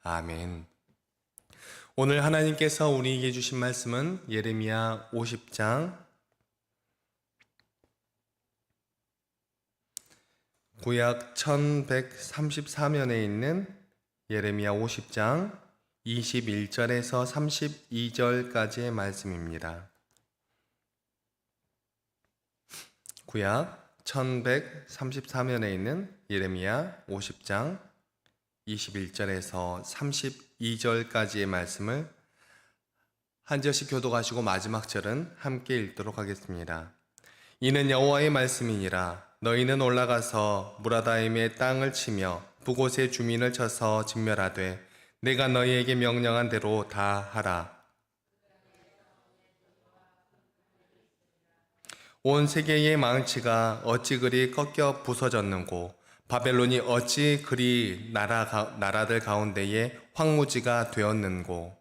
아멘. 오늘 하나님께서 우리에게 주신 말씀은 예레미야 50장 구약 1134면에 있는 예레미야 50장 21절에서 32절까지의 말씀입니다. 구약 1134면에 있는 예레미야 50장 21절에서 32절까지의 말씀을 한 절씩 교독하시고 마지막 절은 함께 읽도록 하겠습니다. 이는 여호와의 말씀이니라. 너희는 올라가서 무라다임의 땅을 치며 북곳의 주민을 쳐서 진멸하되 내가 너희에게 명령한 대로 다 하라. 온 세계의 망치가 어찌 그리 꺾여 부서졌는고 바벨론이 어찌 그리 나라들 가운데에 황무지가 되었는고.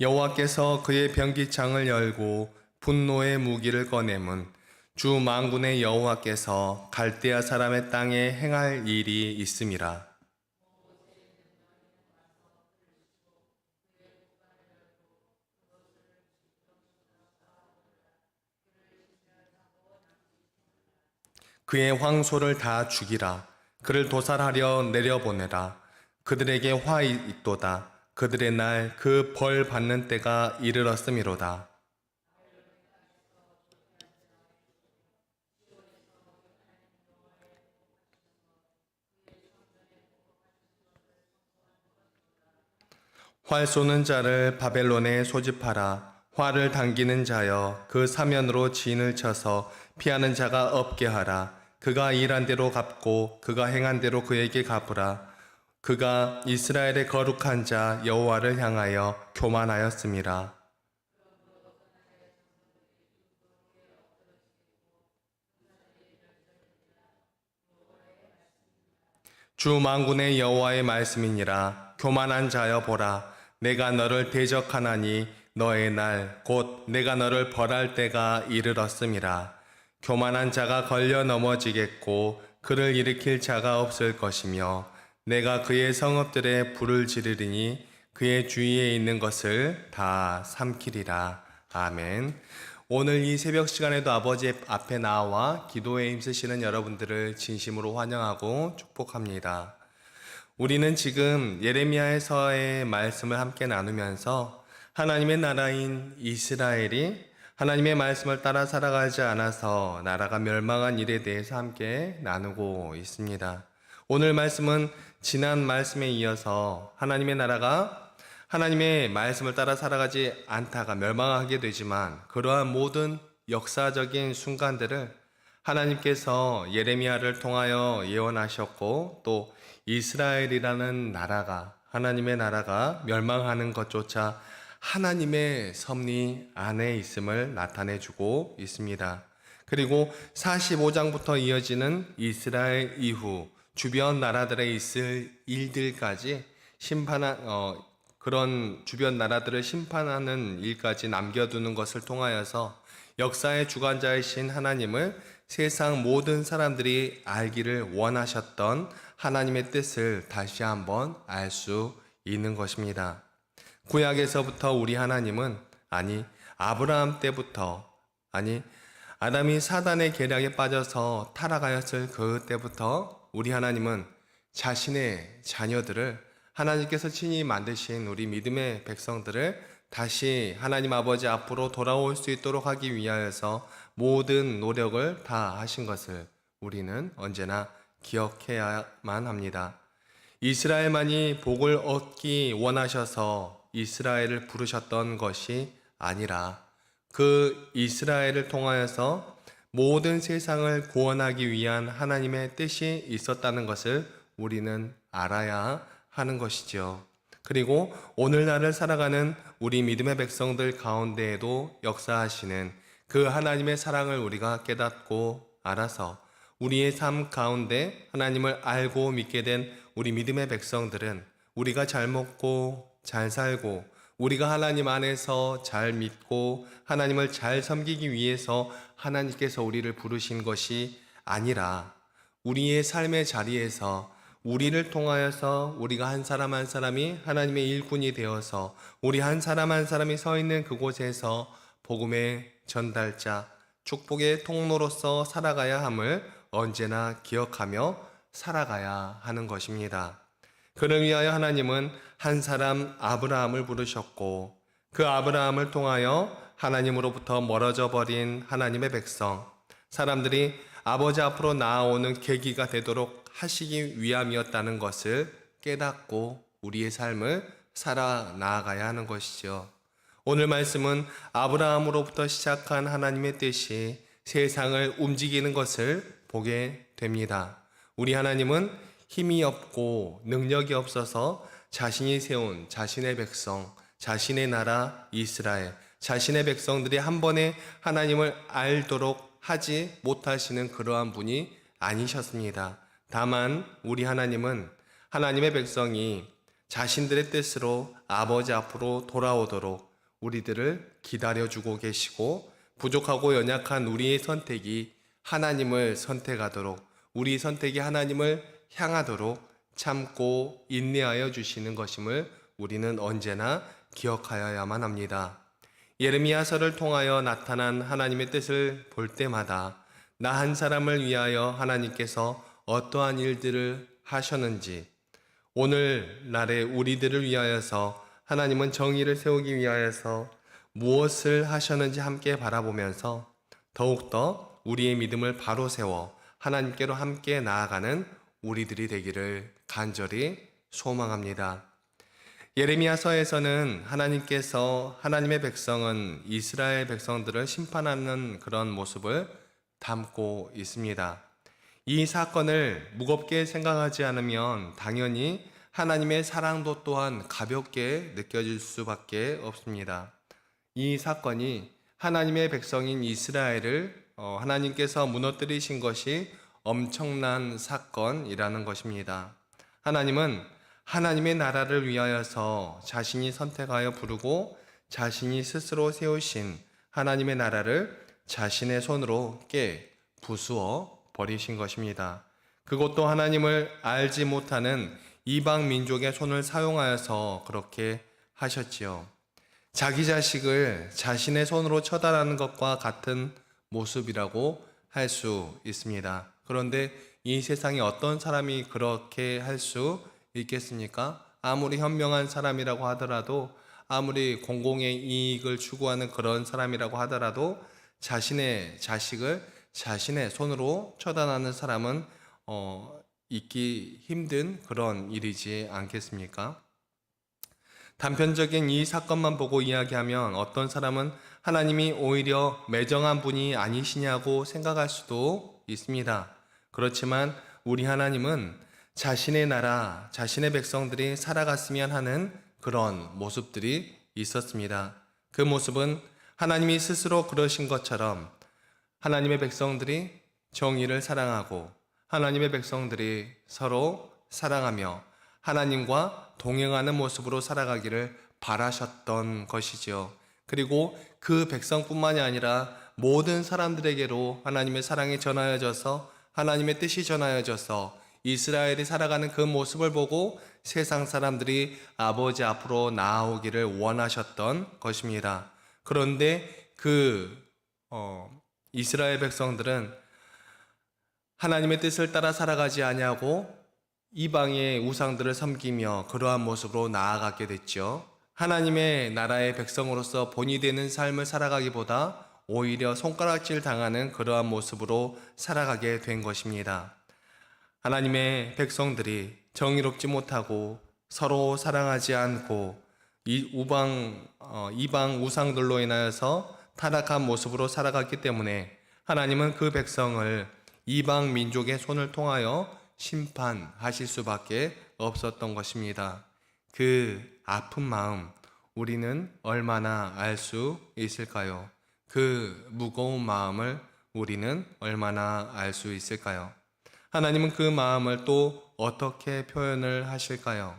여호와께서 그의 변기창을 열고 분노의 무기를 꺼내문 주 만군의 여호와께서 갈대아 사람의 땅에 행할 일이 있음이라. 그의 황소를 다 죽이라. 그를 도살하려 내려보내라. 그들에게 화 있도다. 그들의 날 그 벌 받는 때가 이르렀음이로다. 활 쏘는 자를 바벨론에 소집하라. 활을 당기는 자여 그 사면으로 진을 쳐서 피하는 자가 없게 하라. 그가 일한 대로 갚고 그가 행한 대로 그에게 갚으라. 그가 이스라엘의 거룩한 자 여호와를 향하여 교만하였음이라. 주 만군의 여호와의 말씀이니라. 교만한 자여 보라. 내가 너를 대적하나니 너의 날 곧 내가 너를 벌할 때가 이르렀음이라. 교만한 자가 걸려 넘어지겠고 그를 일으킬 자가 없을 것이며 내가 그의 성읍들에 불을 지르리니 그의 주위에 있는 것을 다 삼키리라. 아멘. 오늘 이 새벽 시간에도 아버지 앞에 나와 기도에 힘쓰시는 여러분들을 진심으로 환영하고 축복합니다. 우리는 지금 예레미야에서의 말씀을 함께 나누면서 하나님의 나라인 이스라엘이 하나님의 말씀을 따라 살아가지 않아서 나라가 멸망한 일에 대해서 함께 나누고 있습니다. 오늘 말씀은 지난 말씀에 이어서 하나님의 나라가 하나님의 말씀을 따라 살아가지 않다가 멸망하게 되지만 그러한 모든 역사적인 순간들을 하나님께서 예레미야를 통하여 예언하셨고 또 이스라엘이라는 나라가 하나님의 나라가 멸망하는 것조차 하나님의 섭리 안에 있음을 나타내주고 있습니다. 그리고 45장부터 이어지는 이스라엘 이후 주변 나라들에 있을 일들까지 그런 주변 나라들을 심판하는 일까지 남겨두는 것을 통하여서 역사의 주관자이신 하나님을 세상 모든 사람들이 알기를 원하셨던 하나님의 뜻을 다시 한번 알 수 있는 것입니다. 구약에서부터 우리 하나님은 아브라함 때부터 아담이 사단의 계략에 빠져서 타락하였을 그때부터 우리 하나님은 자신의 자녀들을 하나님께서 친히 만드신 우리 믿음의 백성들을 다시 하나님 아버지 앞으로 돌아올 수 있도록 하기 위하여서 모든 노력을 다 하신 것을 우리는 언제나 기억해야만 합니다. 이스라엘만이 복을 얻기 원하셔서 이스라엘을 부르셨던 것이 아니라 그 이스라엘을 통하여서 모든 세상을 구원하기 위한 하나님의 뜻이 있었다는 것을 우리는 알아야 하는 것이죠. 그리고 오늘날을 살아가는 우리 믿음의 백성들 가운데에도 역사하시는 그 하나님의 사랑을 우리가 깨닫고 알아서 우리의 삶 가운데 하나님을 알고 믿게 된 우리 믿음의 백성들은 우리가 잘 먹고 잘 살고 우리가 하나님 안에서 잘 믿고 하나님을 잘 섬기기 위해서 하나님께서 우리를 부르신 것이 아니라 우리의 삶의 자리에서 우리를 통하여서 우리가 한 사람 한 사람이 하나님의 일꾼이 되어서 우리 한 사람 한 사람이 서 있는 그곳에서 복음의 전달자, 축복의 통로로서 살아가야 함을 언제나 기억하며 살아가야 하는 것입니다. 그를 위하여 하나님은 한 사람 아브라함을 부르셨고 그 아브라함을 통하여 하나님으로부터 멀어져 버린 하나님의 백성, 사람들이 아버지 앞으로 나아오는 계기가 되도록 하시기 위함이었다는 것을 깨닫고 우리의 삶을 살아 나아가야 하는 것이죠. 오늘 말씀은 아브라함으로부터 시작한 하나님의 뜻이 세상을 움직이는 것을 보게 됩니다. 우리 하나님은 힘이 없고 능력이 없어서 자신이 세운 자신의 백성, 자신의 나라 이스라엘, 자신의 백성들이 한 번에 하나님을 알도록 하지 못하시는 그러한 분이 아니셨습니다. 다만 우리 하나님은 하나님의 백성이 자신들의 뜻으로 아버지 앞으로 돌아오도록 우리들을 기다려주고 계시고 부족하고 연약한 우리의 선택이 하나님을 선택하도록 우리 선택이 하나님을 향하도록 참고 인내하여 주시는 것임을 우리는 언제나 기억하여야만 합니다. 예레미야서를 통하여 나타난 하나님의 뜻을 볼 때마다 나 한 사람을 위하여 하나님께서 어떠한 일들을 하셨는지 오늘날의 우리들을 위하여서 하나님은 정의를 세우기 위하여서 무엇을 하셨는지 함께 바라보면서 더욱더 우리의 믿음을 바로 세워 하나님께로 함께 나아가는 우리들이 되기를 간절히 소망합니다. 예레미야서에서는 하나님께서 하나님의 백성은 이스라엘 백성들을 심판하는 그런 모습을 담고 있습니다. 이 사건을 무겁게 생각하지 않으면 당연히 하나님의 사랑도 또한 가볍게 느껴질 수밖에 없습니다. 이 사건이 하나님의 백성인 이스라엘을 하나님께서 무너뜨리신 것이 엄청난 사건이라는 것입니다. 하나님은 하나님의 나라를 위하여서 자신이 선택하여 부르고 자신이 스스로 세우신 하나님의 나라를 자신의 손으로 깨 부수어 버리신 것입니다. 그것도 하나님을 알지 못하는 이방 민족의 손을 사용하여서 그렇게 하셨지요. 자기 자식을 자신의 손으로 처단하는 것과 같은 모습이라고 할 수 있습니다. 그런데 이 세상에 어떤 사람이 그렇게 할 수 있겠습니까? 아무리 현명한 사람이라고 하더라도 아무리 공공의 이익을 추구하는 그런 사람이라고 하더라도 자신의 자식을 자신의 손으로 처단하는 사람은 있기 힘든 그런 일이지 않겠습니까? 단편적인 이 사건만 보고 이야기하면 어떤 사람은 하나님이 오히려 매정한 분이 아니시냐고 생각할 수도 있습니다. 그렇지만 우리 하나님은 자신의 나라, 자신의 백성들이 살아갔으면 하는 그런 모습들이 있었습니다. 그 모습은 하나님이 스스로 그러신 것처럼 하나님의 백성들이 정의를 사랑하고 하나님의 백성들이 서로 사랑하며 하나님과 동행하는 모습으로 살아가기를 바라셨던 것이지요. 그리고 그 백성뿐만이 아니라 모든 사람들에게로 하나님의 사랑이 전하여져서 하나님의 뜻이 전하여져서 이스라엘이 살아가는 그 모습을 보고 세상 사람들이 아버지 앞으로 나아오기를 원하셨던 것입니다. 그런데 이스라엘 백성들은 하나님의 뜻을 따라 살아가지 아니하고 이방의 우상들을 섬기며 그러한 모습으로 나아가게 됐죠. 하나님의 나라의 백성으로서 본이 되는 삶을 살아가기보다 오히려 손가락질 당하는 그러한 모습으로 살아가게 된 것입니다. 하나님의 백성들이 정의롭지 못하고 서로 사랑하지 않고 이방 우상들로 인하여서 타락한 모습으로 살아갔기 때문에 하나님은 그 백성을 이방 민족의 손을 통하여 심판하실 수밖에 없었던 것입니다. 그 아픈 마음 우리는 얼마나 알 수 있을까요? 그 무거운 마음을 우리는 얼마나 알 수 있을까요? 하나님은 그 마음을 또 어떻게 표현을 하실까요?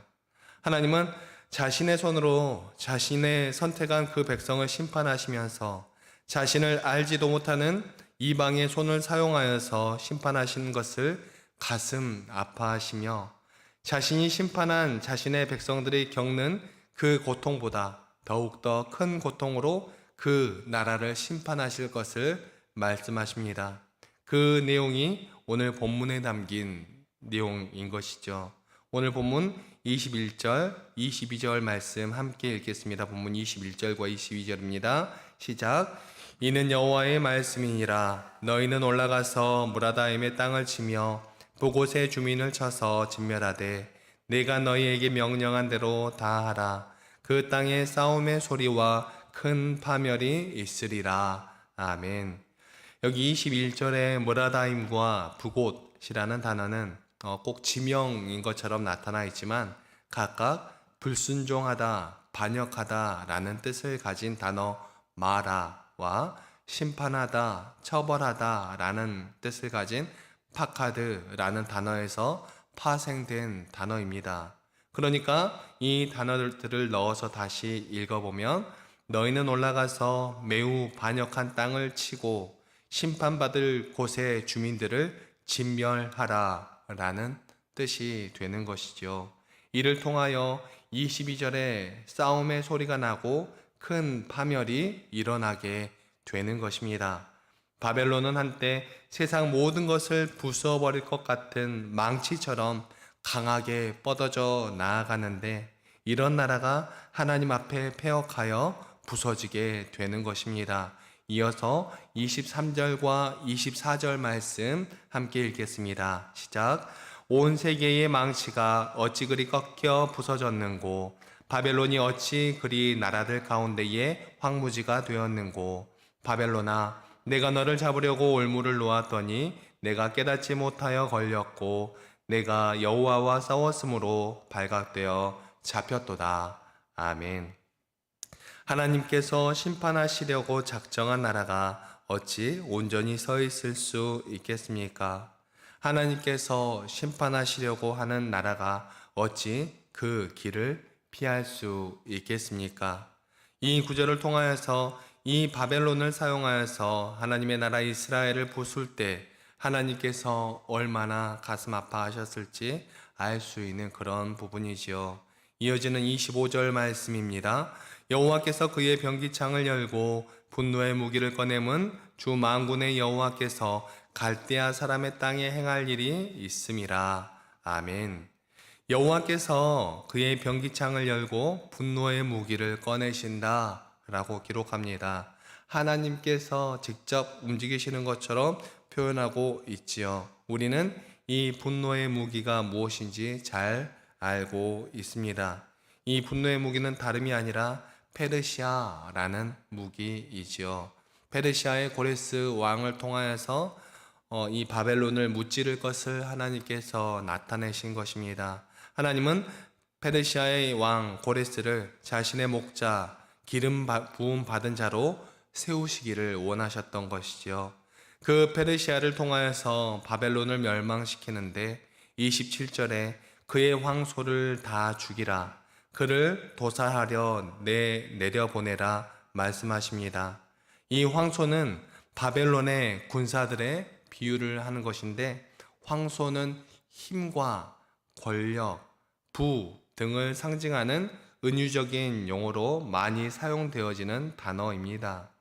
하나님은 자신의 손으로 자신의 선택한 그 백성을 심판하시면서 자신을 알지도 못하는 이방의 손을 사용하여서 심판하시는 것을 가슴 아파하시며 자신이 심판한 자신의 백성들이 겪는 그 고통보다 더욱더 큰 고통으로 그 나라를 심판하실 것을 말씀하십니다. 그 내용이 오늘 본문에 담긴 내용인 것이죠. 오늘 본문 21절, 22절 말씀 함께 읽겠습니다. 본문 21절과 22절입니다. 시작. 이는 여호와의 말씀이니라. 너희는 올라가서 무라다임의 땅을 치며 그곳의 주민을 쳐서 진멸하되 내가 너희에게 명령한 대로 다 하라. 그 땅에 싸움의 소리와 큰 파멸이 있으리라. 아멘. 여기 21절에 무라다임과 부곳이라는 단어는 꼭 지명인 것처럼 나타나 있지만 각각 불순종하다, 반역하다 라는 뜻을 가진 단어 마라와 심판하다, 처벌하다 라는 뜻을 가진 파카드라는 단어에서 파생된 단어입니다. 그러니까 이 단어들을 넣어서 다시 읽어보면 너희는 올라가서 매우 반역한 땅을 치고 심판받을 곳의 주민들을 진멸하라 라는 뜻이 되는 것이죠. 이를 통하여 22절에 싸움의 소리가 나고 큰 파멸이 일어나게 되는 것입니다. 바벨론은 한때 세상 모든 것을 부숴버릴 것 같은 망치처럼 강하게 뻗어져 나아가는데 이런 나라가 하나님 앞에 패역하여 부서지게 되는 것입니다. 이어서 23절과 24절 말씀 함께 읽겠습니다. 시작. 온 세계의 망치가 어찌 그리 꺾여 부서졌는고 바벨론이 어찌 그리 나라들 가운데에 황무지가 되었는고 바벨론아 내가 너를 잡으려고 올무를 놓았더니 내가 깨닫지 못하여 걸렸고 내가 여호와와 싸웠으므로 발각되어 잡혔도다. 아멘. 하나님께서 심판하시려고 작정한 나라가 어찌 온전히 서 있을 수 있겠습니까? 하나님께서 심판하시려고 하는 나라가 어찌 그 길을 피할 수 있겠습니까? 이 구절을 통하여서 이 바벨론을 사용하여서 하나님의 나라 이스라엘을 부술 때 하나님께서 얼마나 가슴 아파하셨을지 알 수 있는 그런 부분이지요. 이어지는 25절 말씀입니다. 여호와께서 그의 병기창을 열고 분노의 무기를 꺼내면 주 만군의 여호와께서 갈대아 사람의 땅에 행할 일이 있음이라. 아멘. 여호와께서 그의 병기창을 열고 분노의 무기를 꺼내신다 라고 기록합니다. 하나님께서 직접 움직이시는 것처럼 표현하고 있지요. 우리는 이 분노의 무기가 무엇인지 잘 알고 있습니다. 이 분노의 무기는 다름이 아니라 페르시아라는 무기이지요. 페르시아의 고레스 왕을 통하여서 이 바벨론을 무찌를 것을 하나님께서 나타내신 것입니다. 하나님은 페르시아의 왕 고레스를 자신의 목자, 기름 부음 받은 자로 세우시기를 원하셨던 것이지요. 그 페르시아를 통하여서 바벨론을 멸망시키는데 27절에 그의 황소를 다 죽이라, 그를 도살하려 내려보내라 말씀하십니다. 이 황소는 바벨론의 군사들의 비유를 하는 것인데 황소는 힘과 권력, 부 등을 상징하는 은유적인 용어로 많이 사용되어지는 단어입니다.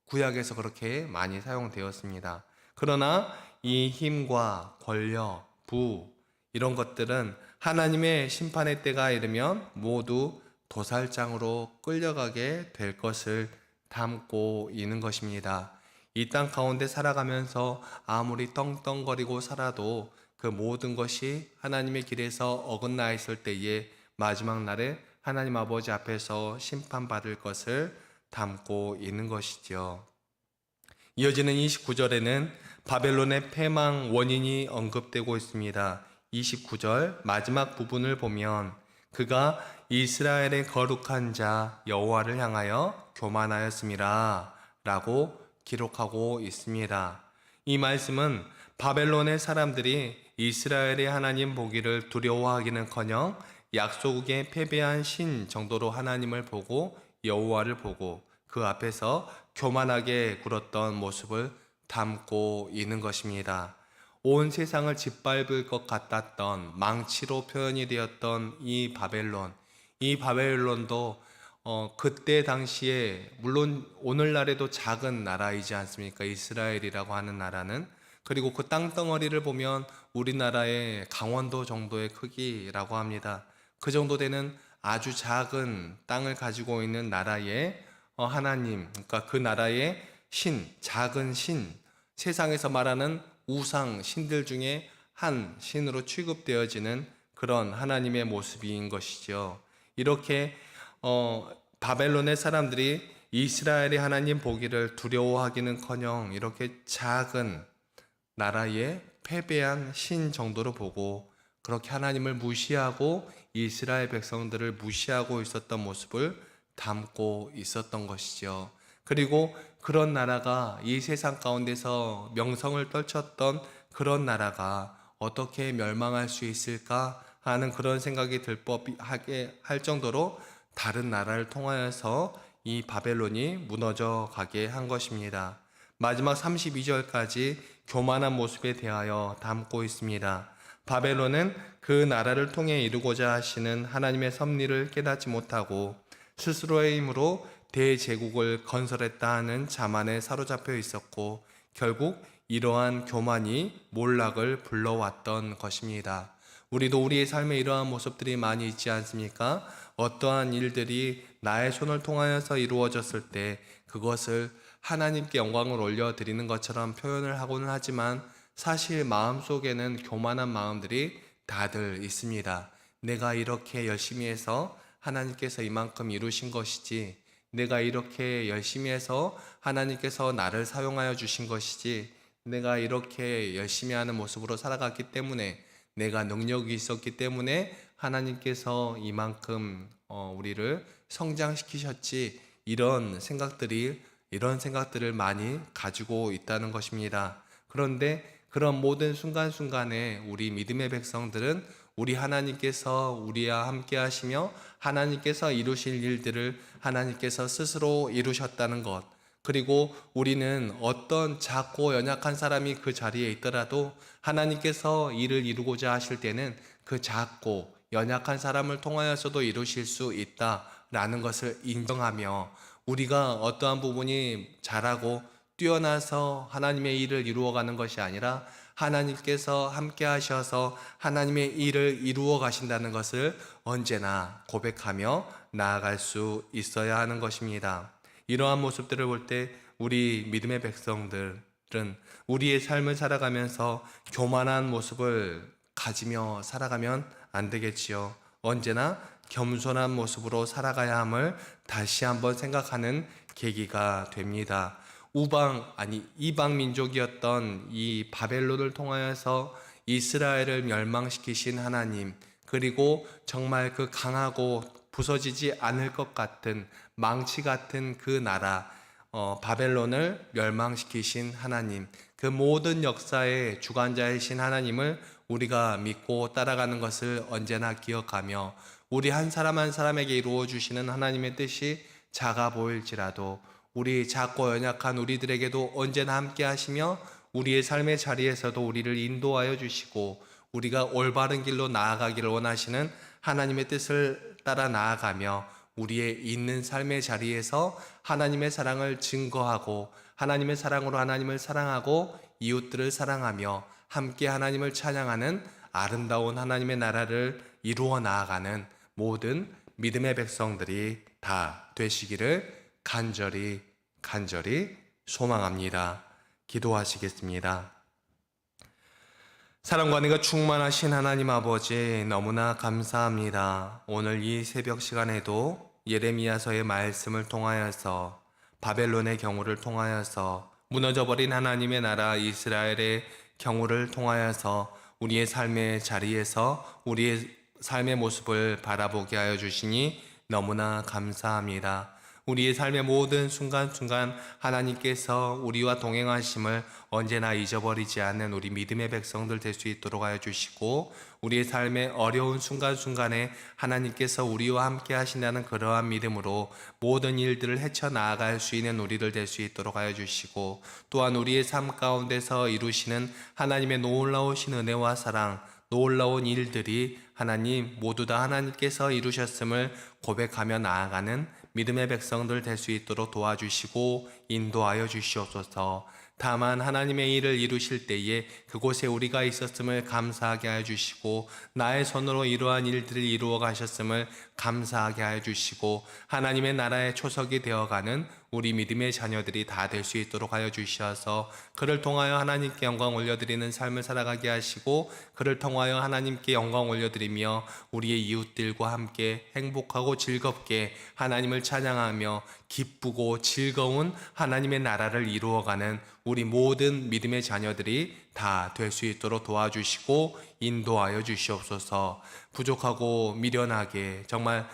구약에서 그렇게 많이 사용되었습니다. 그러나 이 힘과 권력, 부 이런 것들은 하나님의 심판의 때가 이르면 모두 도살장으로 끌려가게 될 것을 담고 있는 것입니다. 이 땅 가운데 살아가면서 아무리 떵떵거리고 살아도 그 모든 것이 하나님의 길에서 어긋나 있을 때에 마지막 날에 하나님 아버지 앞에서 심판받을 것을 담고 있는 것이죠. 이어지는 29절에는 바벨론의 패망 원인이 언급되고 있습니다. 29절 마지막 부분을 보면 그가 이스라엘의 거룩한 자 여호와를 향하여 교만하였음이라 라고 기록하고 있습니다. 이 말씀은 바벨론의 사람들이 이스라엘의 하나님 보기를 두려워하기는커녕 약속에 패배한 신 정도로 하나님을 보고 여호와를 보고 그 앞에서 교만하게 굴었던 모습을 담고 있는 것입니다. 온 세상을 짓밟을 것 같았던 망치로 표현이 되었던 이 바벨론도 그때 당시에 물론 오늘날에도 작은 나라이지 않습니까? 이스라엘이라고 하는 나라는. 그리고 그 땅덩어리를 보면 우리나라의 강원도 정도의 크기라고 합니다. 그 정도 되는 아주 작은 땅을 가지고 있는 나라의 하나님, 그러니까 그 나라의 작은 신, 세상에서 말하는 우상 신들 중에 한 신으로 취급되어지는 그런 하나님의 모습인 것이죠. 이렇게 바벨론의 사람들이 이스라엘의 하나님 보기를 두려워하기는커녕 이렇게 작은 나라의 패배한 신 정도로 보고 그렇게 하나님을 무시하고 이스라엘 백성들을 무시하고 있었던 모습을 담고 있었던 것이죠. 그리고 그런 나라가 이 세상 가운데서 명성을 떨쳤던 그런 나라가 어떻게 멸망할 수 있을까 하는 그런 생각이 들법하게 할 정도로 다른 나라를 통하여서 이 바벨론이 무너져 가게 한 것입니다. 마지막 32절까지 교만한 모습에 대하여 담고 있습니다. 바벨론은 그 나라를 통해 이루고자 하시는 하나님의 섭리를 깨닫지 못하고 스스로의 힘으로 대제국을 건설했다 하는 자만에 사로잡혀 있었고 결국 이러한 교만이 몰락을 불러왔던 것입니다. 우리도 우리의 삶에 이러한 모습들이 많이 있지 않습니까? 어떠한 일들이 나의 손을 통하여서 이루어졌을 때 그것을 하나님께 영광을 올려드리는 것처럼 표현을 하고는 하지만 사실 마음속에는 교만한 마음들이 다들 있습니다. 내가 이렇게 열심히 해서 하나님께서 이만큼 이루신 것이지, 내가 이렇게 열심히 해서 하나님께서 나를 사용하여 주신 것이지, 내가 이렇게 열심히 하는 모습으로 살아갔기 때문에, 내가 능력이 있었기 때문에 하나님께서 이만큼 우리를 성장시키셨지, 이런 생각들을 많이 가지고 있다는 것입니다. 그런데 그런 모든 순간순간에 우리 믿음의 백성들은 우리 하나님께서 우리와 함께 하시며 하나님께서 이루실 일들을 하나님께서 스스로 이루셨다는 것, 그리고 우리는 어떤 작고 연약한 사람이 그 자리에 있더라도 하나님께서 일을 이루고자 하실 때는 그 작고 연약한 사람을 통하여서도 이루실 수 있다라는 것을 인정하며 우리가 어떠한 부분이 잘하고 뛰어나서 하나님의 일을 이루어가는 것이 아니라 하나님께서 함께 하셔서 하나님의 일을 이루어 가신다는 것을 언제나 고백하며 나아갈 수 있어야 하는 것입니다. 이러한 모습들을 볼 때 우리 믿음의 백성들은 우리의 삶을 살아가면서 교만한 모습을 가지며 살아가면 안 되겠지요. 언제나 겸손한 모습으로 살아가야 함을 다시 한번 생각하는 계기가 됩니다. 이방 민족이었던 이 바벨론을 통하여서 이스라엘을 멸망시키신 하나님, 그리고 정말 그 강하고 부서지지 않을 것 같은 망치 같은 그 나라 바벨론을 멸망시키신 하나님, 그 모든 역사의 주관자이신 하나님을 우리가 믿고 따라가는 것을 언제나 기억하며 우리 한 사람 한 사람에게 이루어 주시는 하나님의 뜻이 작아 보일지라도 우리 작고 연약한 우리들에게도 언제나 함께 하시며 우리의 삶의 자리에서도 우리를 인도하여 주시고 우리가 올바른 길로 나아가기를 원하시는 하나님의 뜻을 따라 나아가며 우리의 있는 삶의 자리에서 하나님의 사랑을 증거하고 하나님의 사랑으로 하나님을 사랑하고 이웃들을 사랑하며 함께 하나님을 찬양하는 아름다운 하나님의 나라를 이루어 나아가는 모든 믿음의 백성들이 다 되시기를 간절히 소망합니다. 기도하시겠습니다. 사랑과 은혜가 충만하신 하나님 아버지, 너무나 감사합니다. 오늘 이 새벽 시간에도 예레미야서의 말씀을 통하여서 바벨론의 경우를 통하여서 무너져버린 하나님의 나라 이스라엘의 경우를 통하여서 우리의 삶의 자리에서 우리의 삶의 모습을 바라보게 하여 주시니 너무나 감사합니다. 우리의 삶의 모든 순간순간 하나님께서 우리와 동행하심을 언제나 잊어버리지 않는 우리 믿음의 백성들 될 수 있도록 하여 주시고, 우리의 삶의 어려운 순간순간에 하나님께서 우리와 함께 하신다는 그러한 믿음으로 모든 일들을 헤쳐나아갈 수 있는 우리들 될 수 있도록 하여 주시고, 또한 우리의 삶 가운데서 이루시는 하나님의 놀라우신 은혜와 사랑, 놀라운 일들이 하나님 모두 다 하나님께서 이루셨음을 고백하며 나아가는 믿음의 백성들 될 수 있도록 도와주시고 인도하여 주시옵소서. 다만 하나님의 일을 이루실 때에 그곳에 우리가 있었음을 감사하게 하여 주시고, 나의 손으로 이러한 일들을 이루어 가셨음을 감사하게 하여 주시고, 하나님의 나라의 초석이 되어가는 우리 믿음의 자녀들이 다 될 수 있도록 하여 주셔서 그를 통하여 하나님께 영광 올려드리는 삶을 살아가게 하시고, 그를 통하여 하나님께 영광 올려드리며 우리의 이웃들과 함께 행복하고 즐겁게 하나님을 찬양하며 기쁘고 즐거운 하나님의 나라를 이루어가는 우리 모든 믿음의 자녀들이 다 될 수 있도록 도와주시고 인도하여 주시옵소서. 부족하고 미련하게 정말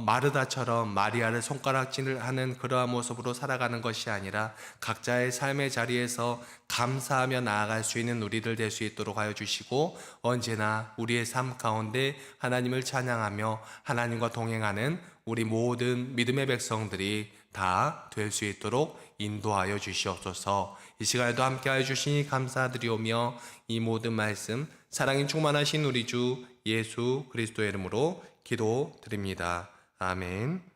마르다처럼 마리아를 손가락질을 하는 그러한 모습으로 살아가는 것이 아니라 각자의 삶의 자리에서 감사하며 나아갈 수 있는 우리들 될 수 있도록 하여 주시고, 언제나 우리의 삶 가운데 하나님을 찬양하며 하나님과 동행하는 우리 모든 믿음의 백성들이 다 될 수 있도록 인도하여 주시옵소서. 이 시간에도 함께하여 주시니 감사드리오며 이 모든 말씀 사랑이 충만하신 우리 주 예수 그리스도의 이름으로 기도드립니다. 아멘.